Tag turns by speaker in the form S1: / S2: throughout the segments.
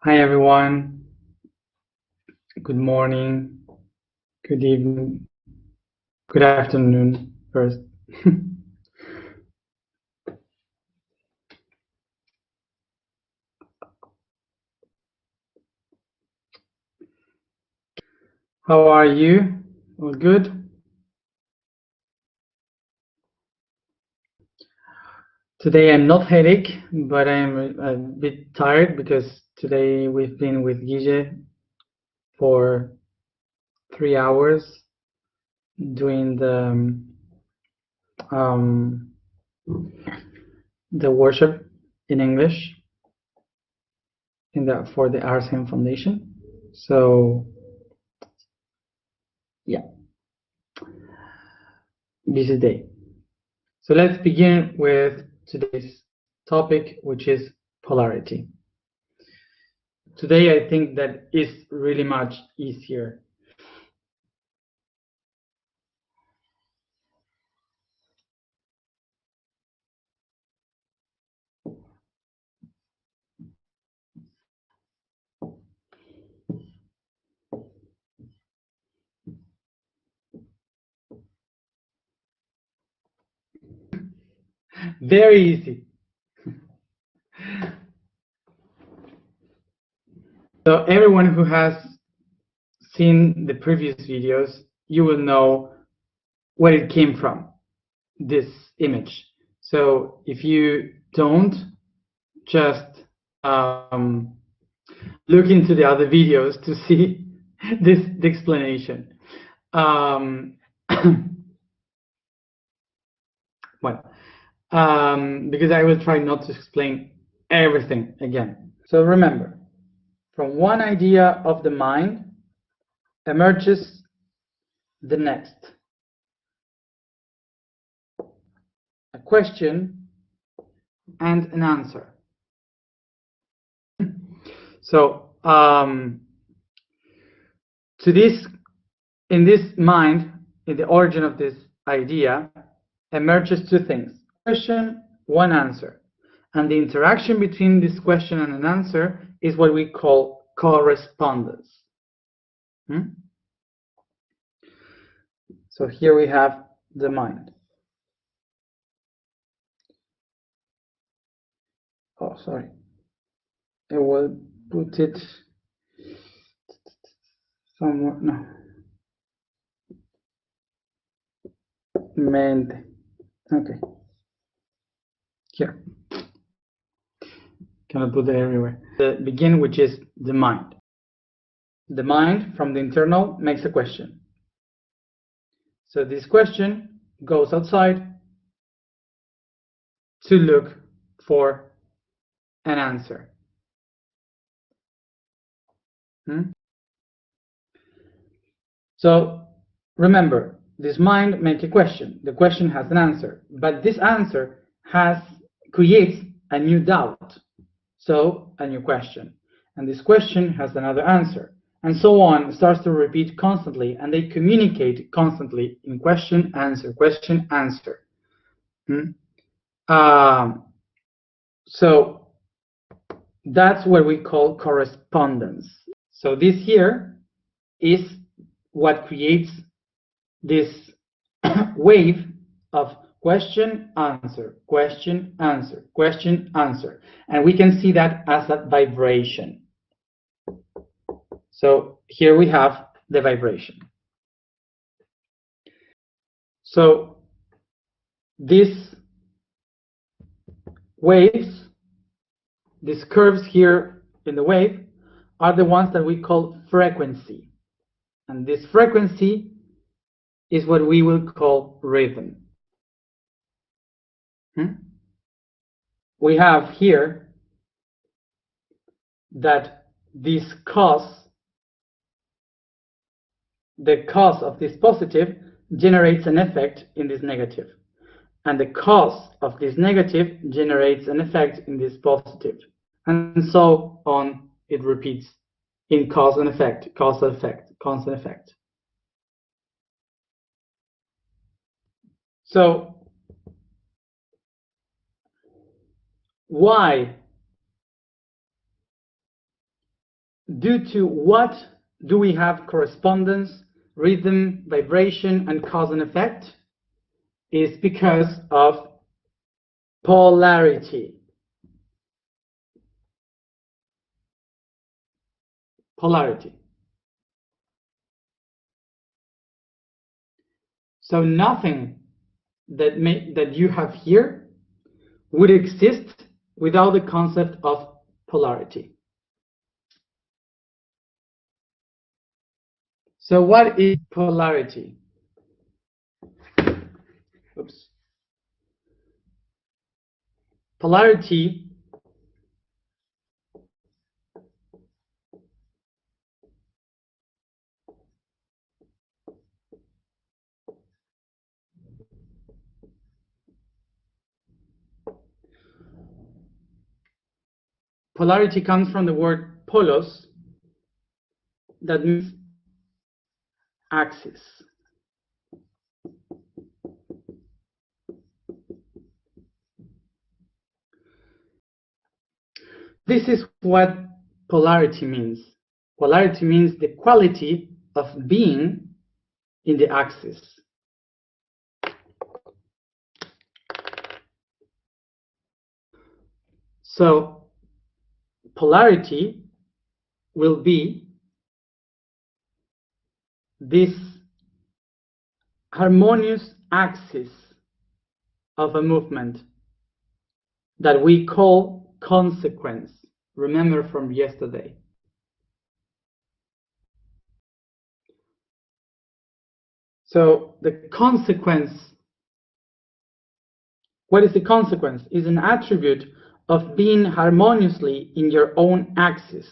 S1: Hi everyone, good morning, good evening, good afternoon first. How are you? All good? Today I'm not headache, but I'm a bit tired because today we've been with Guille for 3 hours doing um, the worship in English for the RSM Foundation. So yeah, busy day. So let's begin with today's topic, which is polarity. Today, I think that is really much easier. Very easy. So everyone who has seen the previous videos, you will know where it came from, this image. So if you don't, just look into the other videos to see the explanation. Well, because I will try not to explain everything again. So remember, from one idea of the mind emerges the next. A question and an answer. So in this mind, in the origin of this idea, emerges two things: question, one answer. And the interaction between this question and an answer is what we call correspondence. So here we have the mind. Oh, sorry. I will put it somewhere. No. Mente. Okay. Here. Cannot put it everywhere. The begin, which is the mind. The mind, from the internal, makes a question. So this question goes outside to look for an answer. So remember, this mind makes a question. The question has an answer, but this answer creates a new doubt. So a new question, and this question has another answer, and so on. It starts to repeat constantly, and they communicate constantly in question, answer, question, answer. So that's what we call correspondence. So this here is what creates this wave of question, answer, question, answer, question, answer. And we can see that as a vibration. So here we have the vibration. So these waves, these curves here in the wave, are the ones that we call frequency. And this frequency is what we will call rhythm. We have here that this cause, the cause of this positive generates an effect in this negative, and the cause of this negative generates an effect in this positive, and so on. It repeats in cause and effect, cause and effect, cause and effect. So why due to what do we have correspondence, rhythm, vibration, and cause and effect? Is because of polarity. Polarity. So nothing that you have here would exist without the concept of polarity. So what is polarity? Oops. Polarity comes from the word polos, that means axis. This is what polarity means. Polarity means the quality of being in the axis. So polarity will be this harmonious axis of a movement that we call consequence. Remember from yesterday. So the consequence, what is the consequence? Is an attribute of being harmoniously in your own axis.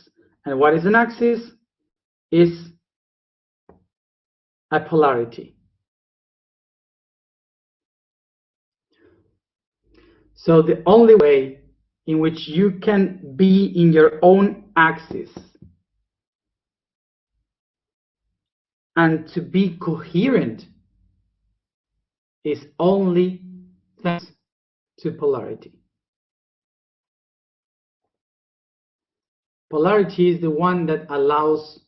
S1: And what is an axis? Is a polarity. So the only way in which you can be in your own axis and to be coherent is only thanks to polarity. Polarity is the one that allows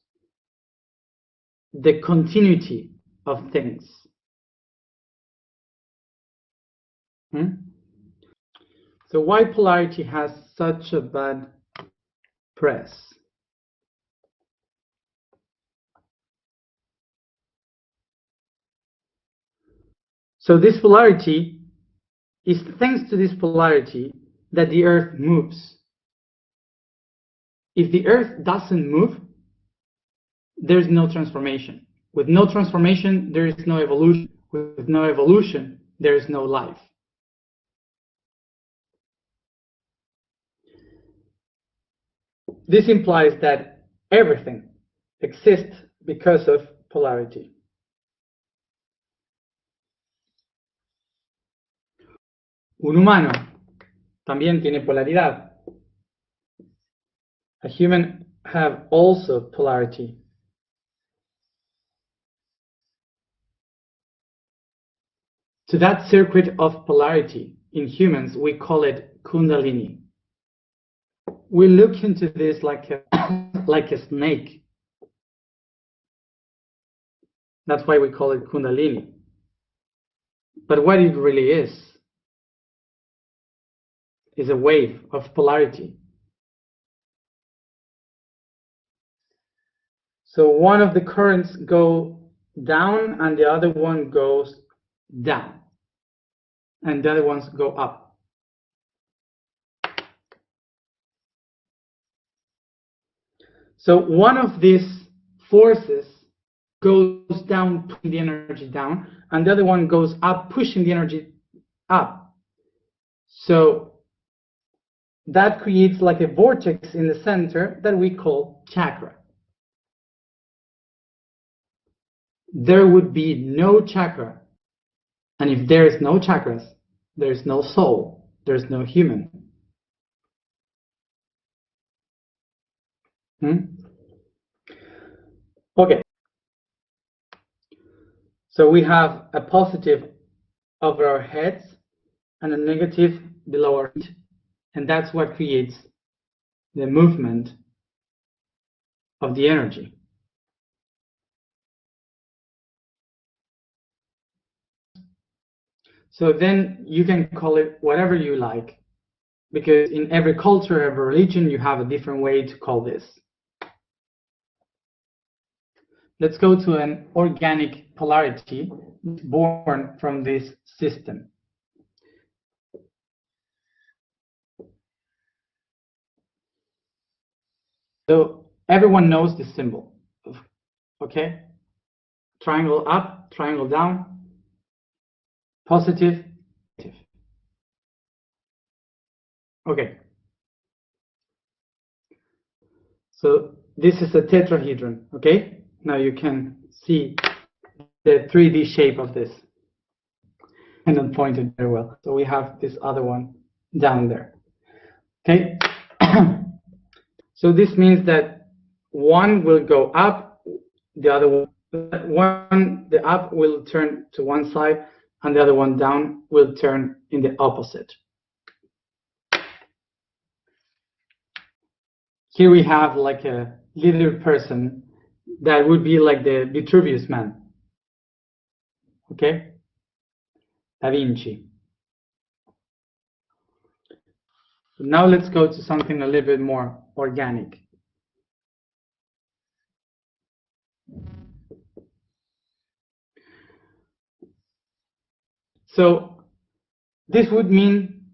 S1: the continuity of things. So why polarity has such a bad press? So this polarity is thanks to this polarity that the Earth moves. If the Earth doesn't move, there's no transformation. With no transformation, there is no evolution. With no evolution, there is no life. This implies that everything exists because of polarity. Un humano también tiene polaridad. A human have also polarity. To that circuit of polarity in humans, we call it Kundalini. We look into this like a snake. That's why we call it Kundalini. But what it really is a wave of polarity. So one of the currents go down and the other one goes down. And the other ones go up. So one of these forces goes down, pushing the energy down, and the other one goes up, pushing the energy up. So that creates like a vortex in the center that we call chakra. There would be no chakra. And if there is no chakras, there is no soul, there is no human. Okay. So we have a positive over our heads and a negative below our feet. And that's what creates the movement of the energy. So then you can call it whatever you like, because in every culture, every religion, you have a different way to call this. Let's go to an organic polarity born from this system. So everyone knows this symbol, okay? Triangle up, triangle down, positive, negative. Okay. So this is a tetrahedron, okay? Now you can see the 3D shape of this. And not pointed very well. So we have this other one down there. Okay. So this means that one will go up, the other one, the up will turn to one side, and the other one down will turn in the opposite. Here we have like a little person that would be like the Vitruvius man. Okay? Da Vinci. Now let's go to something a little bit more organic. So this would mean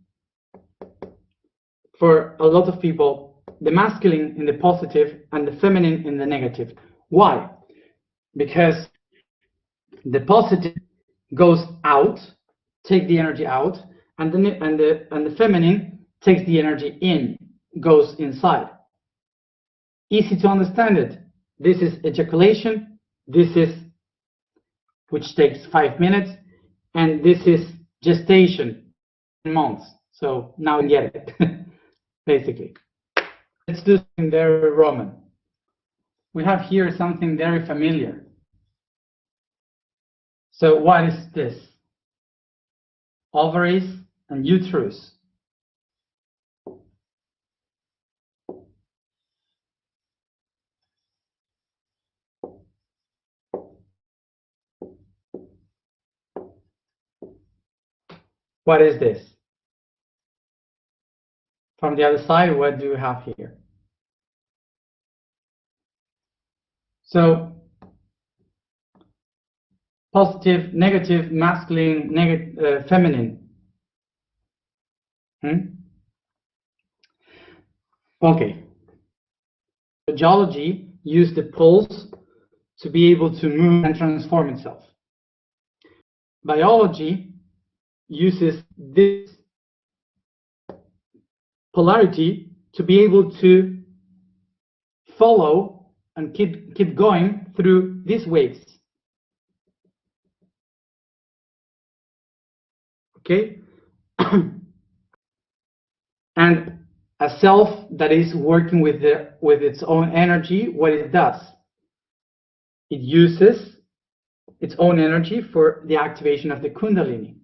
S1: for a lot of people the masculine in the positive and the feminine in the negative. Why? Because the positive goes out, take the energy out, and the feminine takes the energy in, goes inside. Easy to understand it. This is ejaculation, this is, which takes 5 minutes, and this is gestation, months. So now you get it, basically. Let's do something very Roman. We have here something very familiar. So what is this? Ovaries and uterus. What is this? From the other side, what do you have here? So positive, negative, masculine, negative, feminine. Okay. Geology used the pulse to be able to move and transform itself. Biology uses this polarity to be able to follow and keep going through these waves. Okay? And a self that is working with its own energy, what it does, it uses its own energy for the activation of the Kundalini.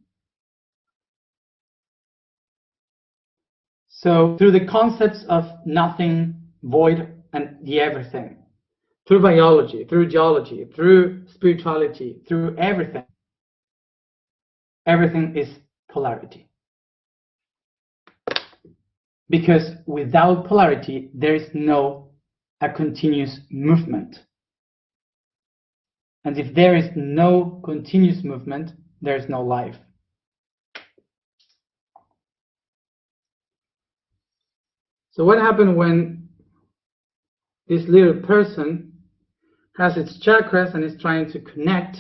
S1: So through the concepts of nothing, void, and the everything, through biology, through geology, through spirituality, through everything, everything is polarity. Because without polarity, there is a continuous movement. And if there is no continuous movement, there is no life. So what happens when this little person has its chakras and is trying to connect,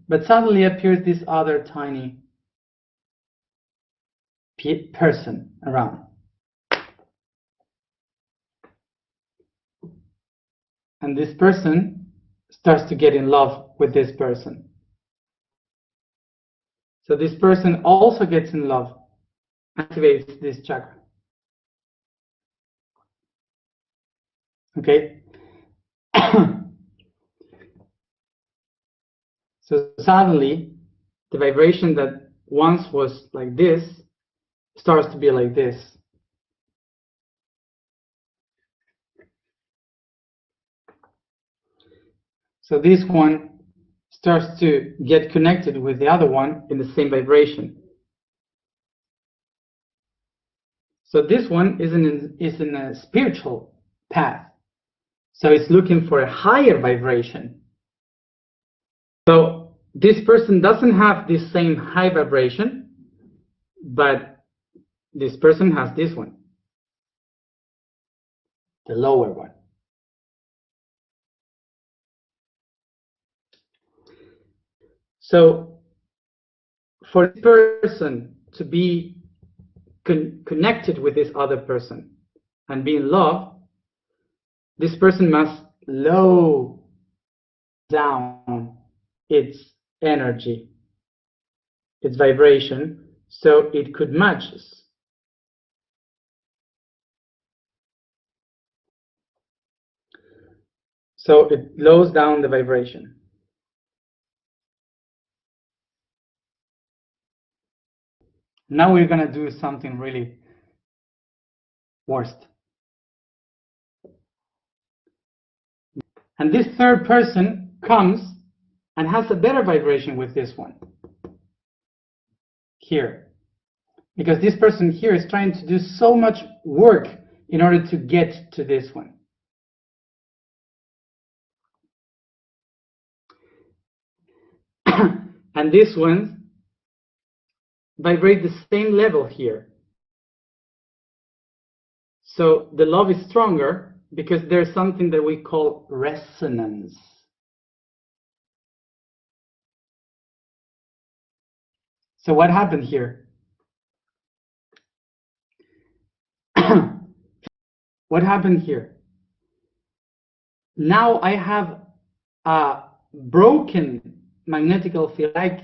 S1: but suddenly appears this other tiny person around? And this person starts to get in love with this person. So this person also gets in love, activates this chakra. Okay? So suddenly, the vibration that once was like this starts to be like this. So this one starts to get connected with the other one in the same vibration. So this one is in a spiritual path. So it's looking for a higher vibration. So this person doesn't have this same high vibration, but this person has this one, the lower one. So for this person to be connected with this other person and be in love, this person must low down its energy, its vibration, so it could match us. So it lowers down the vibration. Now we're going to do something really worst. And this third person comes and has a better vibration with this one here. Because this person here is trying to do so much work in order to get to this one. And this one vibrate the same level here. So the love is stronger because there's something that we call resonance. So what happened here? What happened here? Now I have a broken magnetical field I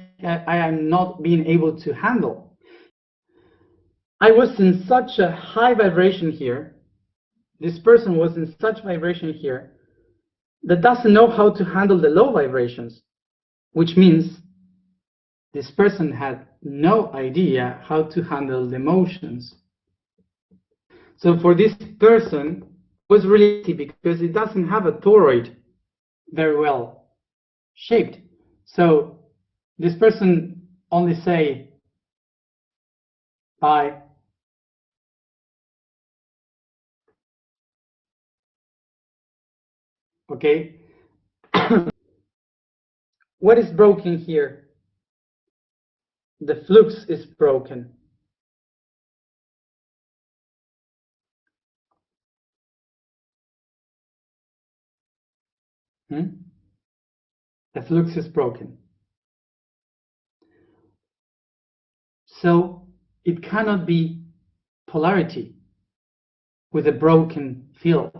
S1: am not being able to handle. I was in such a high vibration here. This person was in such vibration here that doesn't know how to handle the low vibrations, which means this person had no idea how to handle the emotions. So for this person, it was really easy because it doesn't have a toroid very well shaped. So this person only say bye. Okay. What is broken here? The flux is broken. The flux is broken. So it cannot be polarity with a broken field.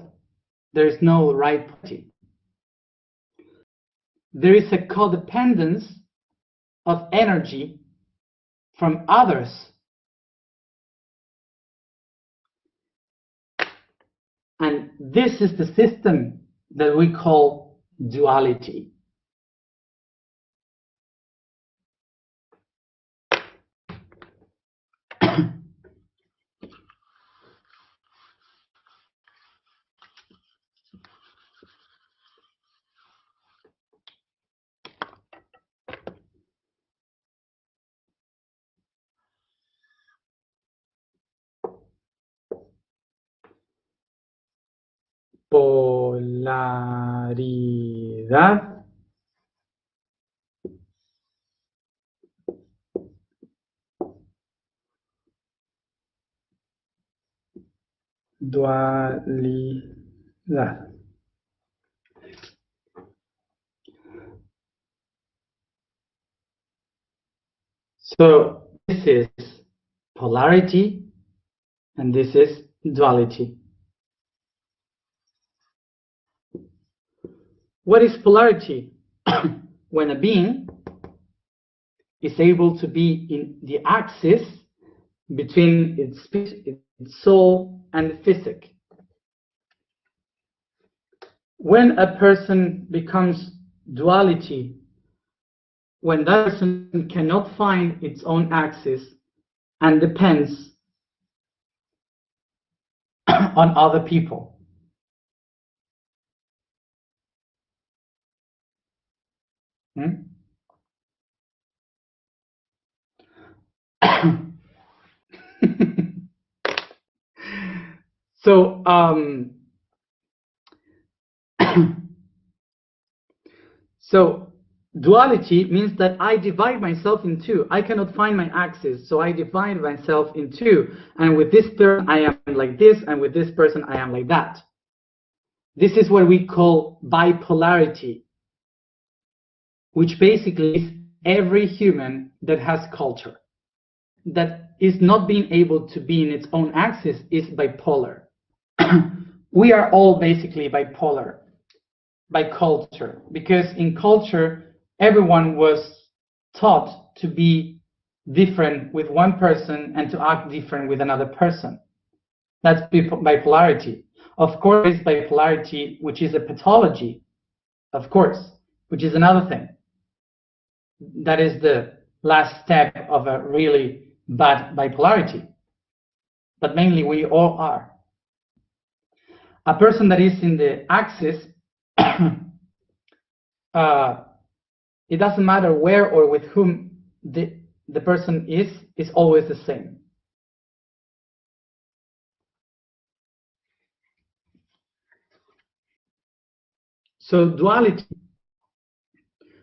S1: There is no right polarity. There is a codependence of energy from others. And this is the system that we call duality. Polaridad, dualidad. So this is polarity and this is duality. What is polarity? When a being is able to be in the axis between its spirit, its soul, and the physic. When a person becomes duality, when that person cannot find its own axis and depends on other people. Hmm? So so duality means that I divide myself in two. I cannot find my axis, so I divide myself in two. And with this person, I am like this, and with this person, I am like that. This is what we call bipolarity, which basically is every human that has culture, that is not being able to be in its own axis, is bipolar. We are all basically bipolar by culture, because in culture, everyone was taught to be different with one person and to act different with another person. That's bipolarity. Of course, bipolarity, which is a pathology, of course, which is another thing. That is the last step of a really bad bipolarity. But mainly, we all are. A person that is in the axis, it doesn't matter where or with whom the person is always the same. So duality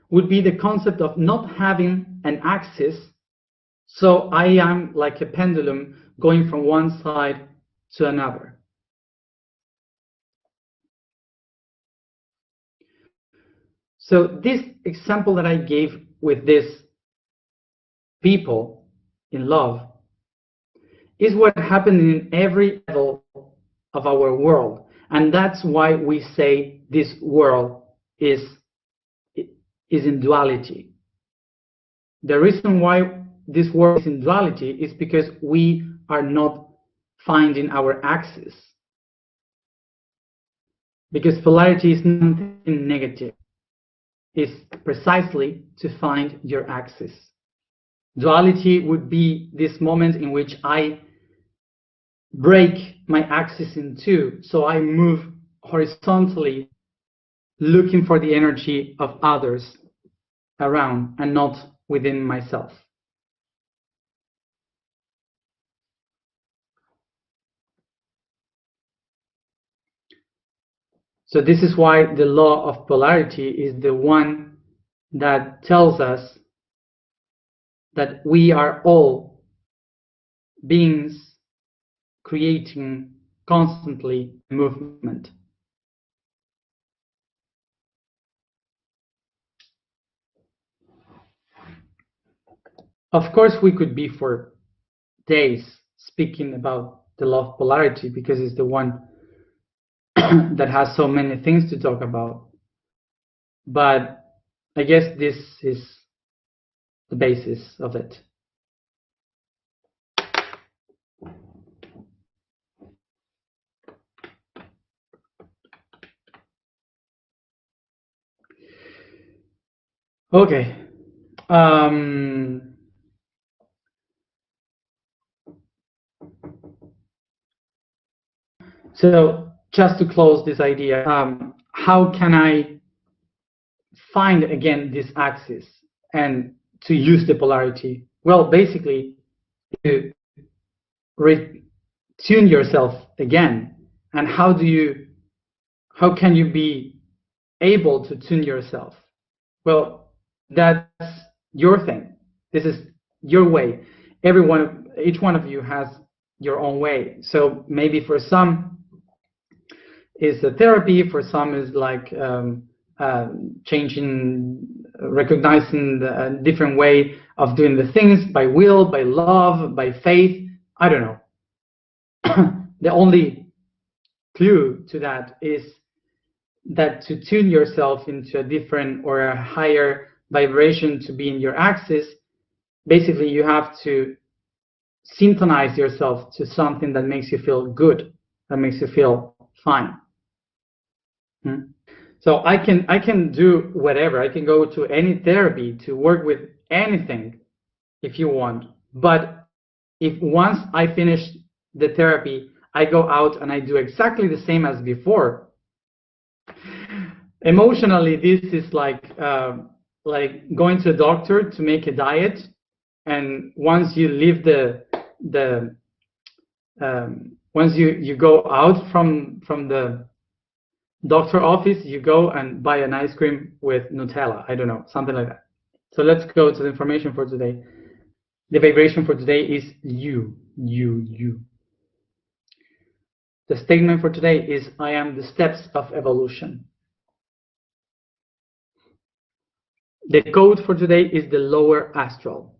S1: would be the concept of not having an axis. So I am like a pendulum going from one side to another. So this example that I gave with this people in love is what happened in every level of our world. And that's why we say this world is in duality. The reason why this world is in duality is because we are not finding our axis. Because polarity is nothing negative. It's precisely to find your axis. Duality would be this moment in which I break my axis in two, so I move horizontally, looking for the energy of others around and not within myself. So this is why the law of polarity is the one that tells us that we are all beings creating constantly movement. Of course, we could be for days speaking about the law of polarity because it's the one that has so many things to talk about. But I guess this is the basis of it. Okay. So just to close this idea, how can I find again this axis and to use the polarity? Well, basically, to tune yourself again. And how can you be able to tune yourself? Well, that's your thing. This is your way. Each one of you has your own way. So maybe for some is a therapy, for some is like changing, recognizing a different way of doing the things by will, by love, by faith. I don't know. The only clue to that is that to tune yourself into a different or a higher vibration to be in your axis, basically you have to synchronize yourself to something that makes you feel good, that makes you feel fine. So I can do whatever. I can go to any therapy to work with anything if you want. But if once I finish the therapy, I go out and I do exactly the same as before, emotionally, this is like like going to a doctor to make a diet, and once you leave the once you go out from the doctor office, you go and buy an ice cream with Nutella. I don't know, something like that. So let's go to the information for today. The vibration for today is you. The statement for today is, I am the steps of evolution. The code for today is the lower astral.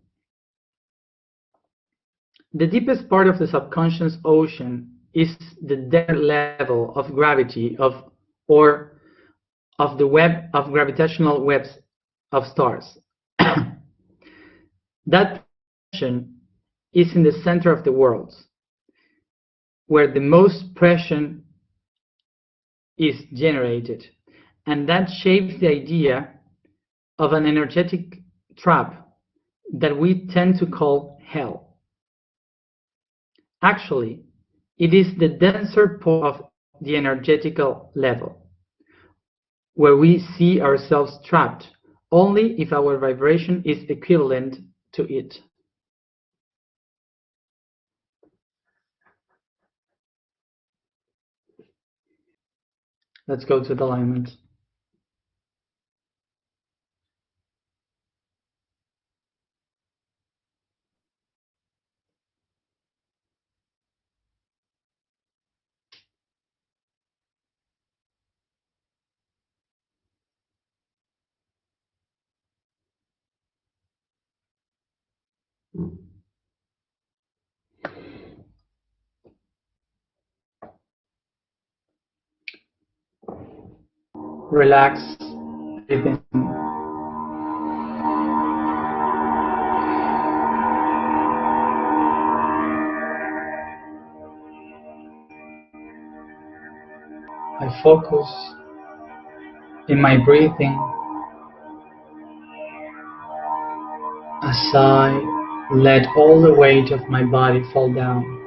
S1: The deepest part of the subconscious ocean is the depth level of gravity of the web of gravitational webs of stars. That portion is in the center of the world, where the most pressure is generated, and that shapes the idea of an energetic trap that we tend to call hell. Actually, it is the denser part of the energetical level, where we see ourselves trapped only if our vibration is equivalent to it. Let's go to the alignment. Relax everything. I focus in my breathing as I let all the weight of my body fall down.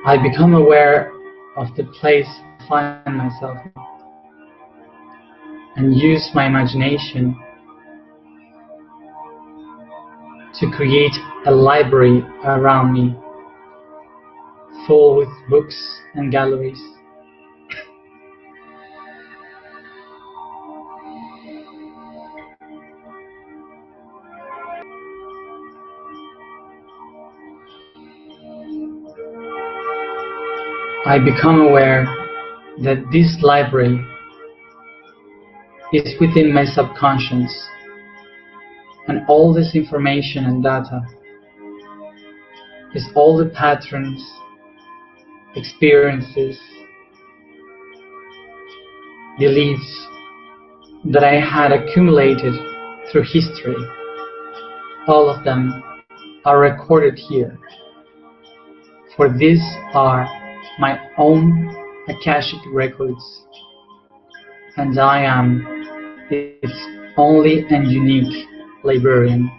S1: I become aware of the place I find myself and use my imagination to create a library around me, full with books and galleries. I become aware that this library is within my subconscious, and all this information and data is all the patterns, experiences, beliefs that I had accumulated through history. All of them are recorded here, for these are my own Akashic records, and I am its only and unique librarian.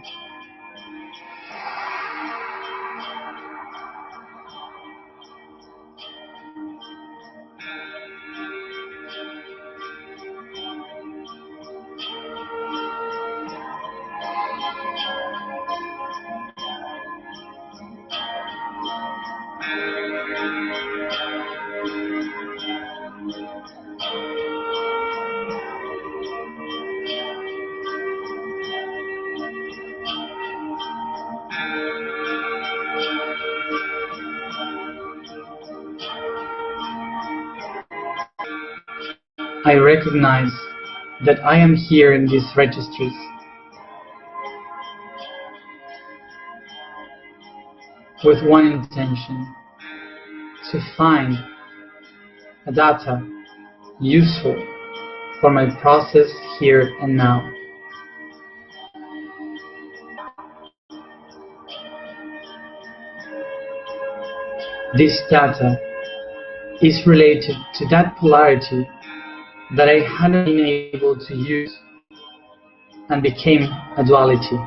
S1: I recognize that I am here in these registries with one intention: to find a data useful for my process here and now. This data is related to that polarity that I hadn't been able to use and became a duality.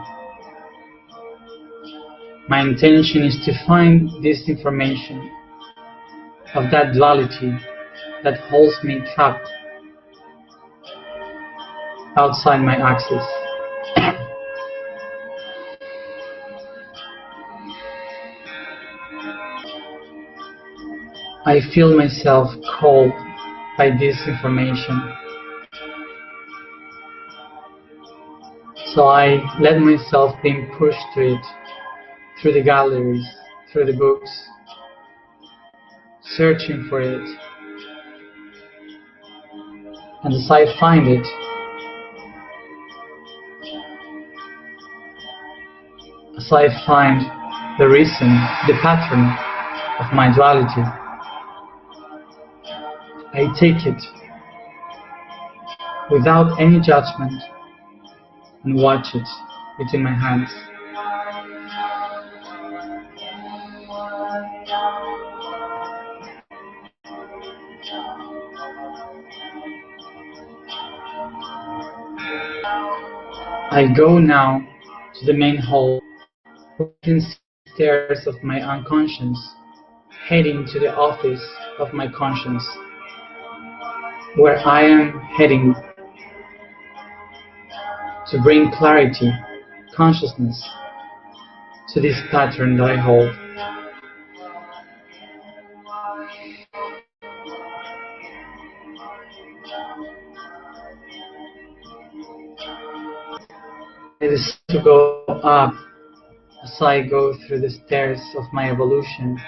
S1: My intention is to find this information of that duality that holds me trapped outside my axis. I feel myself called by this information, so I let myself being pushed to it, through the galleries, through the books, searching for it. And as I find it, as I find the reason, the pattern of my duality, I take it without any judgment and watch it within my hands. I go now to the main hall, walking stairs of my unconscious, heading to the office of my conscience, where I am heading to bring clarity, consciousness to this pattern that I hold. It is to go up as I go through the stairs of my evolution,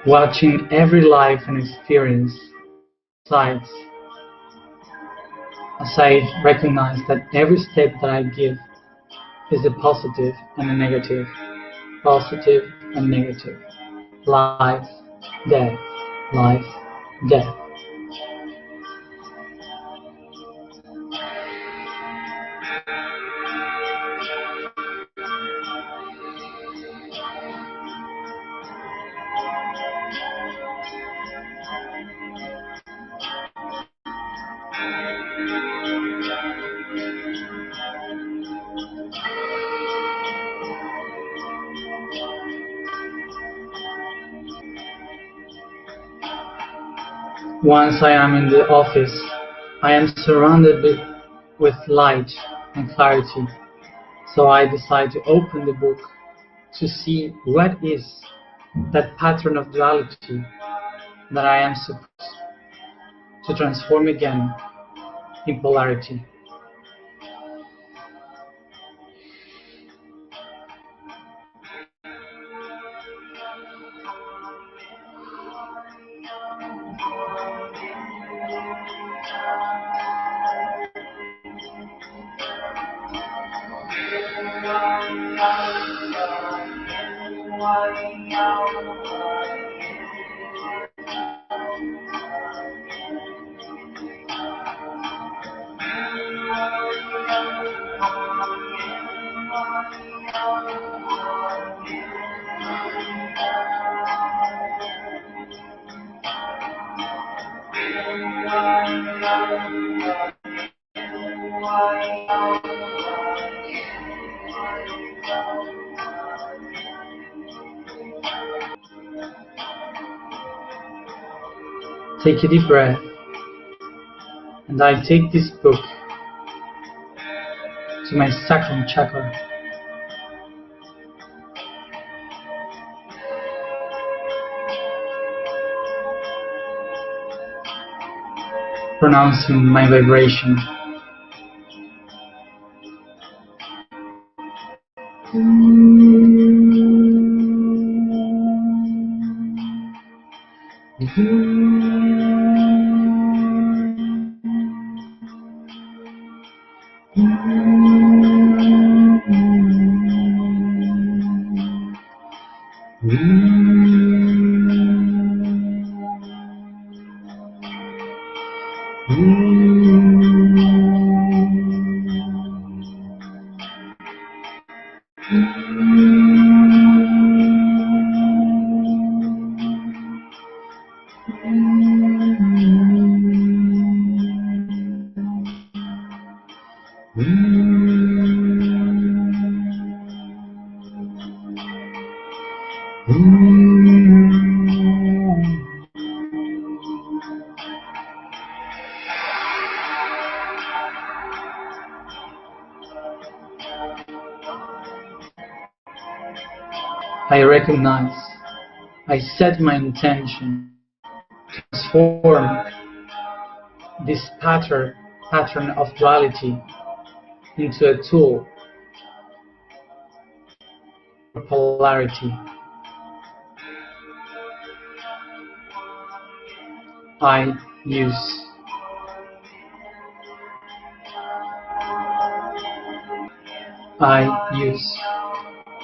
S1: watching every life and experience sides, as I recognize that every step that I give is a positive and a negative, positive and negative, life, death, life, death. Once I am in the office, I am surrounded with light and clarity, so I decide to open the book to see what is that pattern of duality that I am supposed to transform again in polarity. Take a deep breath, and I take this book to my Sacral chakra. Pronouncing my vibration. I recognize, I set my intention to transform this pattern of duality into a tool for polarity. I use. I use.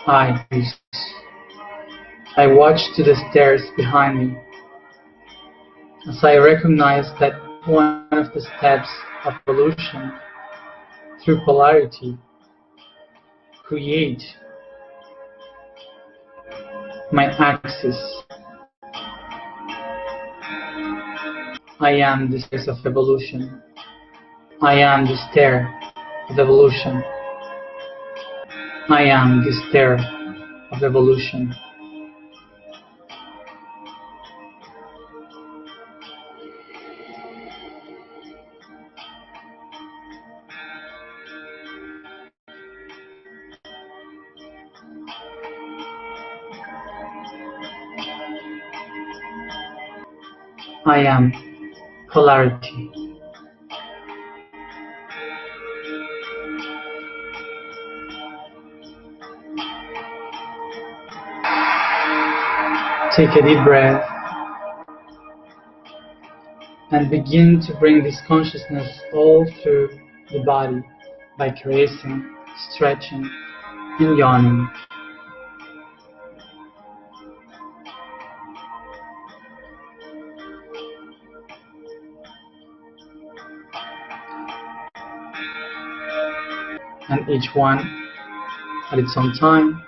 S1: I use. I watch to the stairs behind me as I recognize that one of the steps of evolution through polarity create my axis. I am the stairs of evolution. I am the stair of evolution. I am the stair of evolution. I am polarity. Take a deep breath and begin to bring this consciousness all through the body by caressing, stretching, and yawning. And each one, at its own time,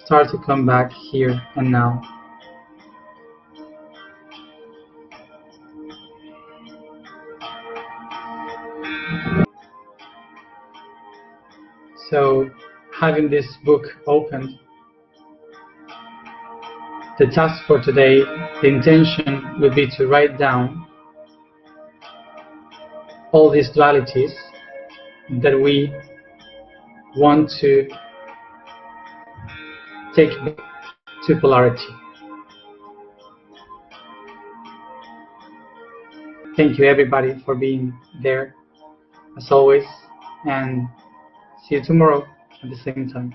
S1: start to come back here and now. So, having this book opened, the task for today, the intention would be to write down all these dualities that we want to take to polarity. Thank you everybody for being there, as always, and see you tomorrow at the same time.